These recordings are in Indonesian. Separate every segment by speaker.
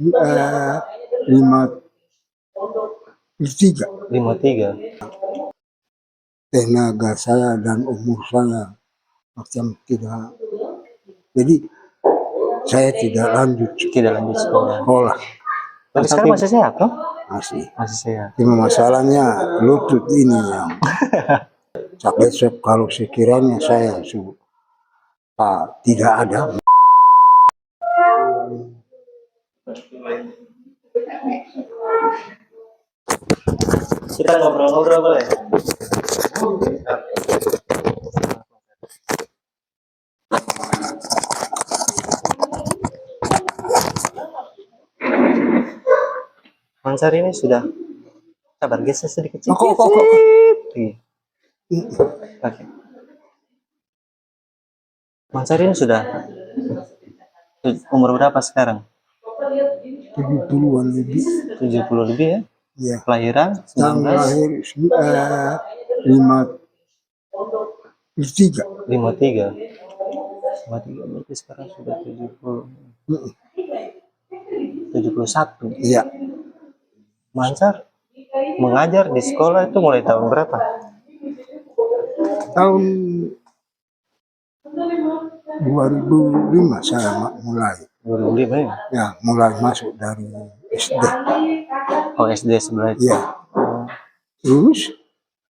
Speaker 1: lima tiga.
Speaker 2: 53.
Speaker 1: Tenaga saya dan umur saya macam tidak, jadi saya tidak lanjut sekolah.
Speaker 2: Tapi sekarang masih sehat toh?
Speaker 1: Masih
Speaker 2: sehat.
Speaker 1: cuma masalahnya lutut ini yang besok kalau sekiranya saya tidak ada.
Speaker 2: Kita ngobrol-ngobrol boleh? Mansar ini sudah sabar geser sedikit. Oke. Mansar ini sudah umur berapa sekarang?
Speaker 1: 70-an lebih.
Speaker 2: 70 lebih ya?
Speaker 1: Ya.
Speaker 2: Kelahiran?
Speaker 1: Lahir 53.
Speaker 2: 53 berarti sekarang sudah 71.
Speaker 1: Iya.
Speaker 2: Mansar mengajar di sekolah itu mulai tahun berapa?
Speaker 1: Tahun 2005 saya mulai.
Speaker 2: 2005 ya?
Speaker 1: Ya, mulai masuk dari SD.
Speaker 2: Oh, SD sebelah itu.
Speaker 1: Iya. Terus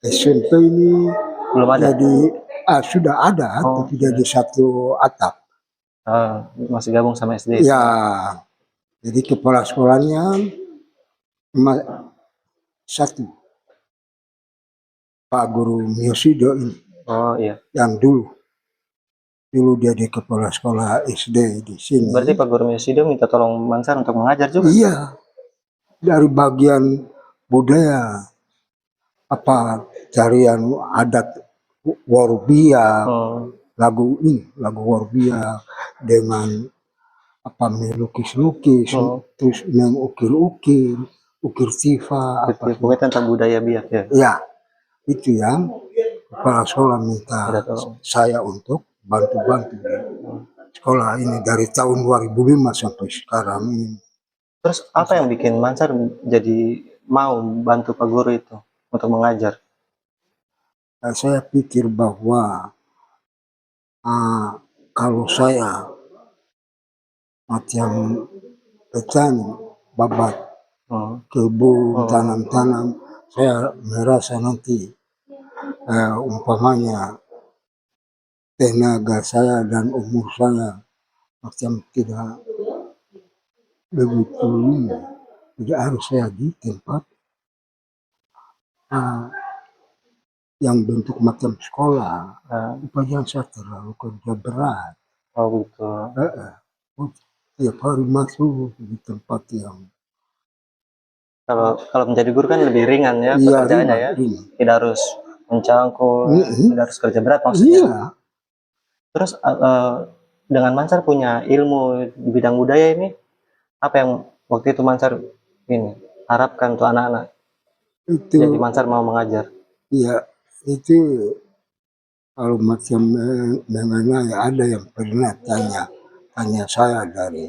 Speaker 1: SMP ini
Speaker 2: belum ada.
Speaker 1: Jadi sudah ada, tapi jadi satu atap.
Speaker 2: Masih gabung sama SD.
Speaker 1: Ya. Jadi kepala sekolahnya satu, Pak Guru Miosido ini.
Speaker 2: Oh iya.
Speaker 1: Yang dulu dia di kepala sekolah SD di sini.
Speaker 2: Berarti Pak Guru Miosido minta tolong Mansar untuk mengajar juga?
Speaker 1: Iya. Dari bagian budaya, tarian adat Warbia, lagu Warbia dengan melukis-lukis, terus mengukir-ukir, ukir tifa,
Speaker 2: pokoknya tentang budaya Biak ya?
Speaker 1: Ya, itu yang kepala sekolah minta saya untuk bantu-bantu sekolah ini dari tahun 2005 sampai sekarang ini.
Speaker 2: Terus apa yang bikin Mansar jadi mau bantu Pak Guru itu untuk mengajar?
Speaker 1: Saya pikir bahwa kalau saya macam petani, babat, kebun, tanam-tanam, saya merasa nanti umpamanya tenaga saya dan umur saya macam tidak begitu ini, tidak harus saya di tempat yang bentuk macam sekolah, upaya saya terlalu kerja berat.
Speaker 2: Oh gitu.
Speaker 1: Tiap hari masuk di tempat yang
Speaker 2: kalau menjadi guru kan lebih ringan ya pekerjaannya ya, tidak harus mencangkul, tidak harus kerja berat maksudnya.
Speaker 1: Iya.
Speaker 2: Terus dengan Mansar punya ilmu di bidang budaya ini, apa yang waktu itu Mansar ini harapkan untuk anak-anak? Jadi Mansar mau mengajar.
Speaker 1: Iya, itu kalau macam mengenai ada yang pernah tanya saya dari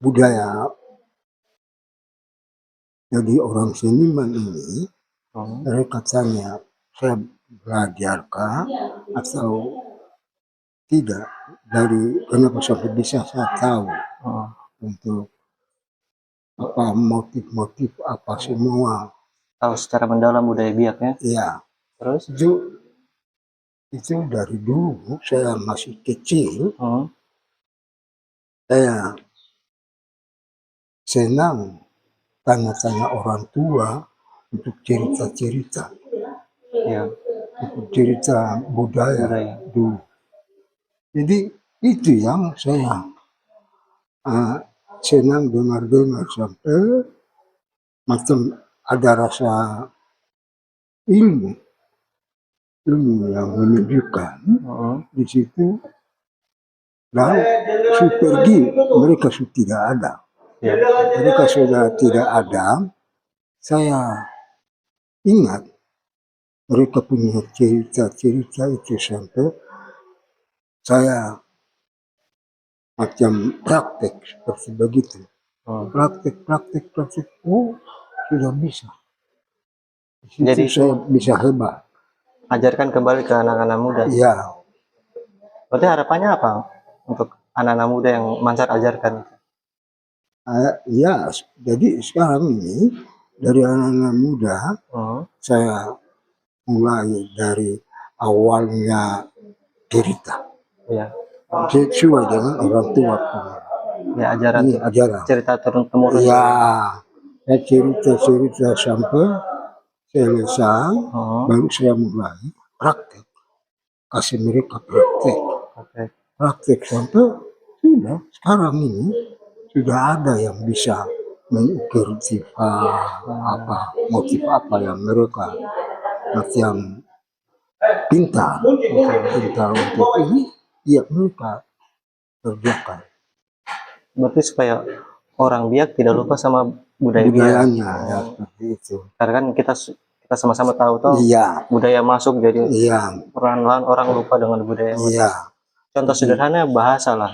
Speaker 1: budaya. Jadi orang seniman ini, mereka tanya, saya belajarkah atau tidak, dari kenapa sampai bisa saya tahu untuk motif-motif apa semua.
Speaker 2: Tahu secara mendalam budaya Biak ya?
Speaker 1: Iya.
Speaker 2: Terus?
Speaker 1: Itu dari dulu saya masih kecil, saya senang tanya-tanya orang tua untuk cerita-cerita, untuk cerita budaya dulu. Jadi itu yang saya senang dengar sampai macam ada rasa ilmu yang menunjukkan di situ. Dan pergi mereka sudah tidak ada. Mereka sudah tidak ada. Saya ingat mereka punya cerita-cerita itu sampai saya macam praktek seperti begitu. Praktek. Oh, sudah bisa.
Speaker 2: Jadi
Speaker 1: saya bisa hebat.
Speaker 2: Ajarkan kembali ke anak-anak muda.
Speaker 1: Iya.
Speaker 2: Berarti harapannya apa untuk anak-anak muda yang Mansar ajarkan?
Speaker 1: Ya, jadi sekarang ini dari anak-anak muda, saya mulai dari awalnya cerita.
Speaker 2: Ya.
Speaker 1: Sesuai dengan orang tua.
Speaker 2: Ya, ajaran.
Speaker 1: Ini ajaran.
Speaker 2: Cerita turun-temurun.
Speaker 1: Ya, saya cerita sampai selesai, baru saya mulai praktek. Kasih mereka praktek sampai sudah sekarang ini sudah ada yang bisa mengukur motif apa yang mereka macam pintar untuk ini, ya mereka kerjakan.
Speaker 2: Berarti supaya orang Biak tidak lupa sama budayanya,
Speaker 1: ya, seperti itu.
Speaker 2: Karena kan kita sama-sama tahu budaya masuk, jadi perlahan-lahan orang lupa dengan budaya. Contoh sederhana bahasa lah,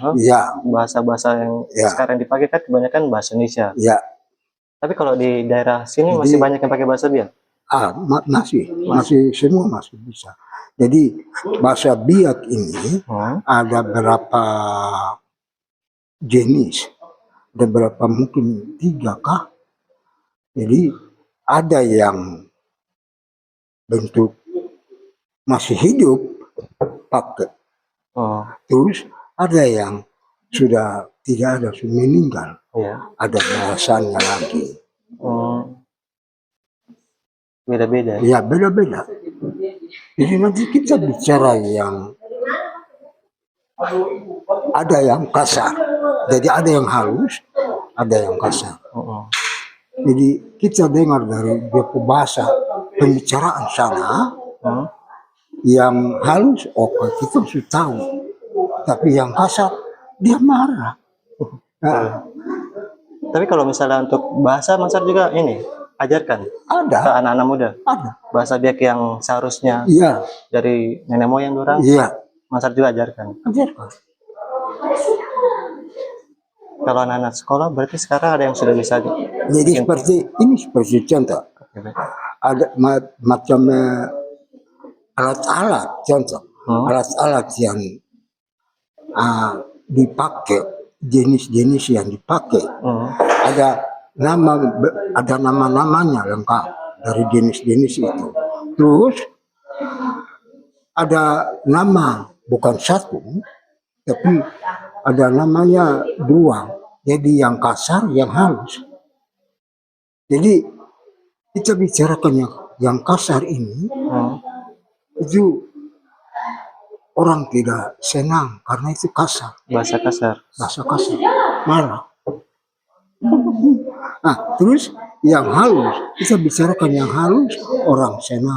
Speaker 2: bahasa-bahasa yang sekarang dipakai kan kebanyakan bahasa Indonesia. Tapi kalau di daerah sini masih banyak yang pakai bahasa Biak.
Speaker 1: Masih semua masih bisa. Jadi bahasa Biak ini ada berapa jenis, ada berapa, mungkin 3 kah? Jadi ada yang bentuk masih hidup pakai, terus ada yang sudah tidak ada, sudah meninggal, ada bahasanya lagi.
Speaker 2: Beda-beda.
Speaker 1: Ya, beda-beda. Jadi nanti kita bicara yang ada yang kasar, jadi ada yang halus, ada yang kasar. Jadi kita dengar dari dia bahasa pembicaraan sana, yang halus, kita sudah tahu, tapi yang kasar dia marah.
Speaker 2: Tapi kalau misalnya untuk bahasa Mansar juga ini ajarkan
Speaker 1: ada
Speaker 2: ke anak-anak muda,
Speaker 1: ada
Speaker 2: bahasa Biak yang seharusnya dari nenek moyang orang, Mansar juga ajarkan. Kalau anak-anak sekolah berarti sekarang ada yang sudah bisa.
Speaker 1: Jadi seperti contoh, ada macam alat-alat, contoh alat-alat yang dipakai, jenis-jenis yang dipakai, ada nama-namanya lengkap dari jenis-jenis itu. Terus ada nama bukan satu, tapi ada namanya 2. Jadi yang kasar, yang halus. Jadi kita bicarakan yang kasar ini, itu orang tidak senang karena itu kasar.
Speaker 2: Bahasa kasar.
Speaker 1: Marah. Nah, terus yang halus, kita bicarakan yang halus, orang senang.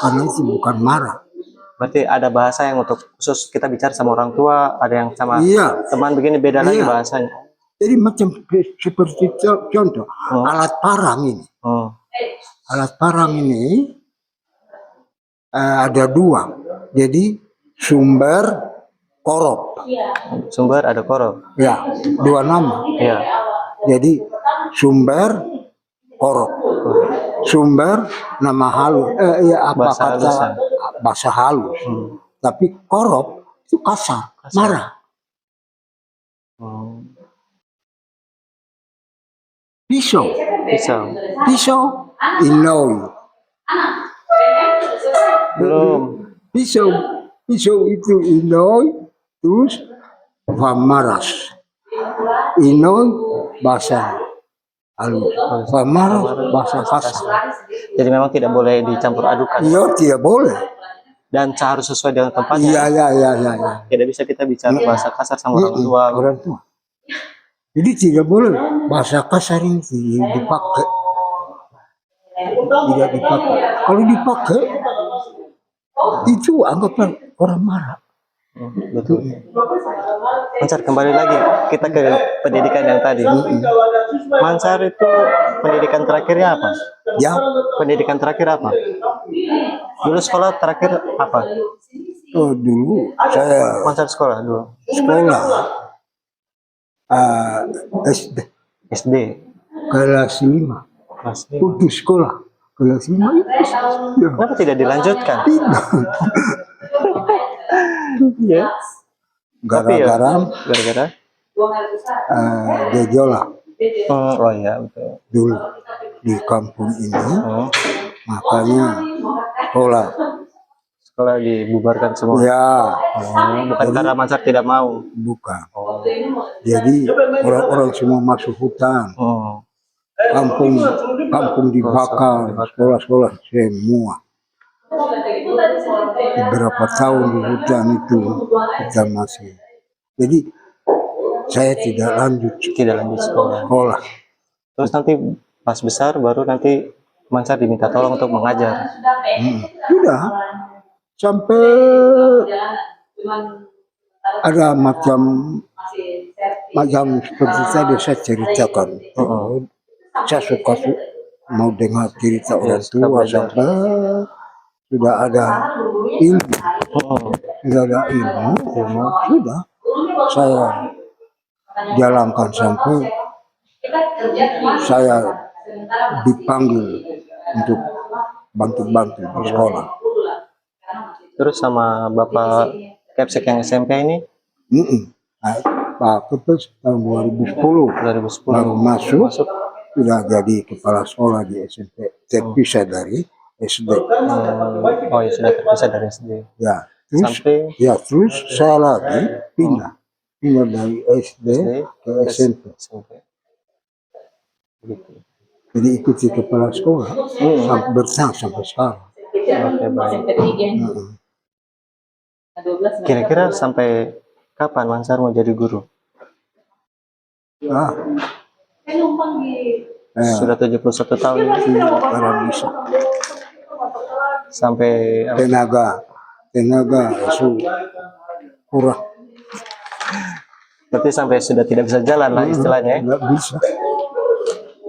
Speaker 1: Karena itu bukan marah.
Speaker 2: Berarti ada bahasa yang untuk khusus kita bicara sama orang tua, ada yang sama teman begini, beda lagi bahasanya.
Speaker 1: Jadi macam seperti contoh alat parang ini. Alat parang ini ada 2. Jadi sumber, korop.
Speaker 2: Sumber ada korop.
Speaker 1: Ya, 2 nama. Jadi sumber, korop. Sumber nama halus, bahasa halus. Tapi korop itu kasar. Marah. Pisau, Inoi.
Speaker 2: Belum.
Speaker 1: Pisau itu Inoi, terus Vamaras. Inoi bahasa halus, Vamaras bahasa kasar.
Speaker 2: Jadi memang tidak boleh dicampur adukan.
Speaker 1: Iya, tidak boleh.
Speaker 2: Dan harus sesuai dengan tempatnya.
Speaker 1: Iya.
Speaker 2: Tidak bisa kita bicara bahasa kasar sama orang tua.
Speaker 1: Jadi tidak boleh bahasa kasar ini dipakai. Tidak dipakai. Kalau dipakai, itu anggapan orang marah.
Speaker 2: Betul. Mansar, kembali lagi kita ke pendidikan yang tadi. Mansar itu pendidikan terakhirnya apa? Pendidikan terakhir apa? Dulu sekolah terakhir apa?
Speaker 1: Dulu saya
Speaker 2: Mansar sekolah dulu.
Speaker 1: ah, SD
Speaker 2: SD
Speaker 1: kelas 5
Speaker 2: kelas 5.
Speaker 1: putus sekolah kelas 5 itu. Ya,
Speaker 2: Kenapa tidak dilanjutkan?
Speaker 1: tidak.
Speaker 2: Iya. Tapi ya,
Speaker 1: Gara-gara gejolak
Speaker 2: oh iya betul.
Speaker 1: dulu di kampung ini,
Speaker 2: Oh,
Speaker 1: makanya sekolah.
Speaker 2: sekolah dibubarkan semua.
Speaker 1: Ya,
Speaker 2: Bukan karena Mansar tidak mau.
Speaker 1: bukan.
Speaker 2: Oh.
Speaker 1: Jadi orang-orang semua masuk hutan,
Speaker 2: Oh.
Speaker 1: kampung dibakar, sekolah-sekolah semua. Beberapa tahun di hutan itu kita masih. Jadi saya tidak lanjut
Speaker 2: Tidak lanjut sekolah.
Speaker 1: sekolah.
Speaker 2: Terus nanti pas besar baru nanti Mansar diminta tolong untuk mengajar.
Speaker 1: Sudah sampai ada macam seperti tadi saya ceritakan. Saya suka mau dengar cerita orang tua sampai sudah ada ilmu, sudah saya jalankan sampai saya dipanggil untuk bantu-bantu di sekolah.
Speaker 2: Terus sama Bapak Kepsek yang SMP ini
Speaker 1: Pak Kepes tahun 2010 baru masuk, sudah jadi kepala sekolah di SMP, terpisah dari SD.
Speaker 2: Oh ya, sudah terpisah dari SD.
Speaker 1: Ya, terus
Speaker 2: Sampai
Speaker 1: terus saya lagi pindah dari SD ke SMP.
Speaker 2: Gitu.
Speaker 1: Jadi ikuti kepala sekolah sampai bertahan sampai sekarang.
Speaker 2: Oke, baik. Kira-kira sampai kapan Mansar mau jadi guru? Sudah 71 tahun.
Speaker 1: Karena bisa.
Speaker 2: Sampai
Speaker 1: Tenaga itu kurang.
Speaker 2: berarti sampai sudah tidak bisa jalan lah istilahnya.
Speaker 1: Nggak bisa.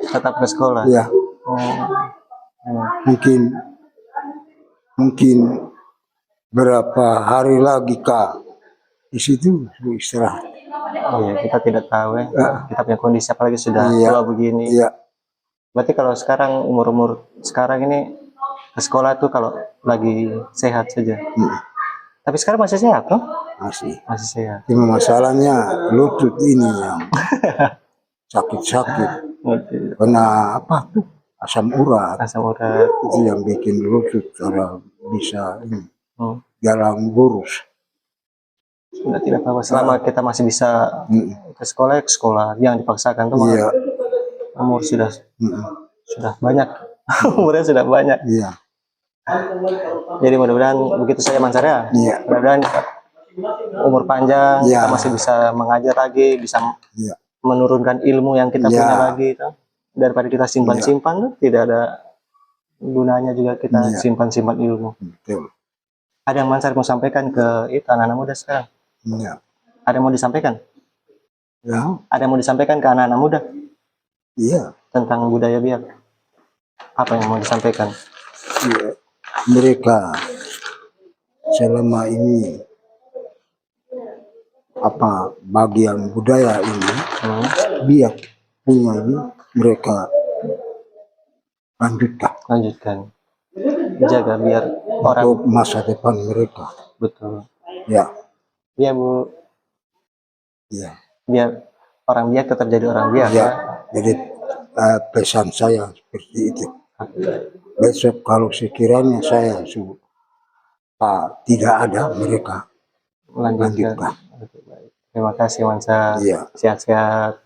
Speaker 2: Tetap ke sekolah.
Speaker 1: Ya. Mungkin berapa hari lagi Kak di situ istirahat.
Speaker 2: Iya, kita tidak tahu ya. Kita punya kondisi apalagi sudah tua begini.
Speaker 1: Iya.
Speaker 2: Berarti kalau sekarang umur sekarang ini ke sekolah tuh kalau lagi sehat saja. Tapi sekarang masih sehat toh?
Speaker 1: Masih
Speaker 2: sehat.
Speaker 1: Cuma masalahnya lutut ini yang sakit-sakit. Karena apa tuh? Asam urat. Itu yang bikin lutut cara bisa ini jalan lurus.
Speaker 2: Sudah tidak apa-apa selama kita masih bisa ke sekolah jangan dipaksakan tuh.
Speaker 1: Iya.
Speaker 2: Umur sudah banyak. Umurnya sudah banyak.
Speaker 1: Iya.
Speaker 2: Jadi mudah-mudahan begitu saja Mansar ya.
Speaker 1: Iya.
Speaker 2: Mudah-mudahan umur panjang, kita masih bisa mengajar lagi, bisa menurunkan ilmu yang kita punya lagi. Daripada kita simpan-simpan tuh tidak ada gunanya juga kita simpan-simpan ilmu.
Speaker 1: Betul.
Speaker 2: Ada yang Mansar mau sampaikan ke anak-anak muda sekarang?
Speaker 1: Iya.
Speaker 2: Ada yang mau disampaikan?
Speaker 1: Ya.
Speaker 2: Ada yang mau disampaikan ke anak-anak muda?
Speaker 1: Iya.
Speaker 2: Tentang budaya Biak. Apa yang mau disampaikan?
Speaker 1: Iya. Mereka selama ini bagian budaya ini Biak punya ini mereka lanjutkan, jaga biar untuk masa depan mereka. Betul ya. Iya Bu. Iya, biar orang Biak tetap jadi orang Biak ya. Jadi pesan saya seperti itu. Besok kalau sekiranya saya tidak ada, mereka lanjutkan. Terima kasih Mansar. Sehat-sehat.